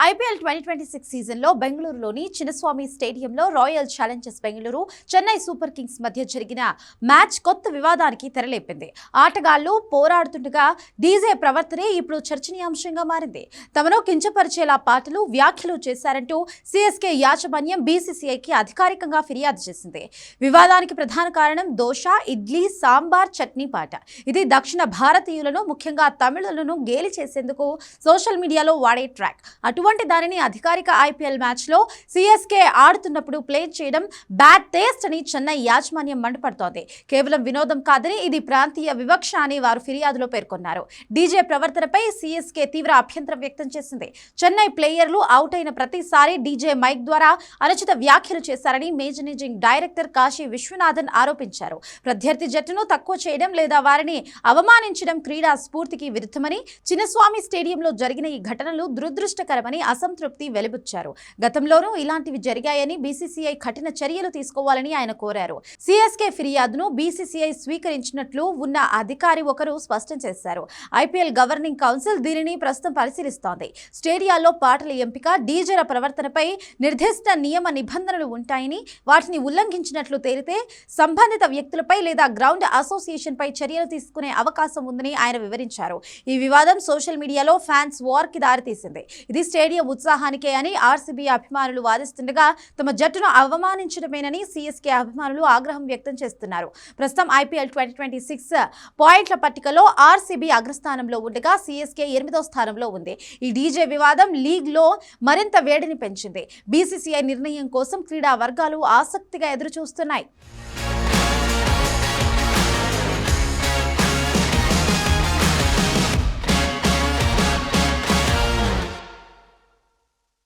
IPL 2026 సీజన్లో బెంగళూరులోని చిన్నస్వామి స్టేడియంలో royal Challengers Bengaluru Chennai super Kings మధ్య జరిగిన మ్యాచ్ కొత్త వివాదానికి తెరలేపింది. ఆటగాళ్లు పోరాడుతుండగా డీజే ప్రవర్తనే ఇప్పుడు చర్చనీయాంశంగా మారింది. తమను కించపరిచేలా పాటలు, వ్యాఖ్యలు చేశారంటూ సీఎస్కే యాజమాన్యం బీసీసీఐకి అధికారికంగా ఫిర్యాదు చేసింది. వివాదానికి ప్రధాన కారణం దోశ, ఇడ్లీ, సాంబార్, చట్నీ పాట. ఇది దక్షిణ భారతీయులను, ముఖ్యంగా తమిళులను గేలి చేసేందుకు సోషల్ మీడియాలో వాడే ట్రాక్. అటువంటి దానిని అధికారిక ఐపీఎల్ మ్యాచ్లో సీఎస్కే ఆడుతున్నప్పుడు ప్లే చేయడం బ్యాడ్ టేస్ట్ అని చెన్నై యాజమాన్యం మండిపడుతోంది. కేవలం వినోదం కాదని ఇది ప్రాంతీయ వివక్ష అని వారు ఫిర్యాదులో పేర్కొన్నారు. డీజే ప్రవర్తనపై సీఎస్కే తీవ్ర అభ్యంతరం వ్యక్తం చేసింది. చెన్నై ప్లేయర్లు అవుట్ అయిన ప్రతిసారి డీజే మైక్ ద్వారా అనుచిత వ్యాఖ్యలు చేశారని మేనేజింగ్ డైరెక్టర్ కాశీ విశ్వనాథన్ ఆరోపించారు. ప్రత్యర్థి జట్టును తక్కువ చేయడం లేదా వారిని అవమానించడం క్రీడా స్ఫూర్తికి విరుద్ధమని, చిన్నస్వామి స్టేడియంలో జరిగిన ఈ ఘటనలు దురదృష్టకరమని అసంతృప్తి వెలిబుచ్చారు. గతంలోనూ ఇలాంటివి జరిగాయని బీసీసీఐ కఠిన చర్యలు తీసుకోవాలని ఆయన కోరారు. సీఎస్కే ఫిర్యాదును బీసీసీఐ స్వీకరించినట్లు ఉన్న అధికారి ఒకరు స్పష్టం చేశారు. ఐపీఎల్ గవర్నింగ్ కౌన్సిల్ దీనిని ప్రస్తుతం పరిశీలిస్తోంది. స్టేడియాల్లో పాటల ఎంపిక, డీజేల ప్రవర్తనపై నిర్దిష్ట నియమ నిబంధనలు ఉంటాయని, వాటిని ఉల్లంఘించినట్లు తేలితే సంబంధిత వ్యక్తులపై లేదా గ్రౌండ్ అసోసియేషన్ పై చర్యలు తీసుకునే అవకాశం ఉందని ఆయన వివరించారు. ఈ వివాదం సోషల్ మీడియాలో ఫ్యాన్స్ వార్ కి దారితీసింది. ఇది స్టేడియం ఉత్సాహానికే అని ఆర్సీబీ అభిమానులు వాదిస్తుండగా, తమ జట్టును అవమానించడమేనని సీఎస్కే అభిమానులు ఆగ్రహం వ్యక్తం చేస్తున్నారు. ప్రస్తుతం ఐపీఎల్ 2026 పాయింట్ల పట్టికలో ఆర్సీబీ అగ్రస్థానంలో ఉండగా సీఎస్కే 8వ స్థానంలో ఉంది. ఈ డీజే వివాదం లీగ్లో మరింత వేడిని పెంచింది. బీసీసీఐ నిర్ణయం కోసం క్రీడా వర్గాలు ఆసక్తిగా ఎదురుచూస్తున్నాయి.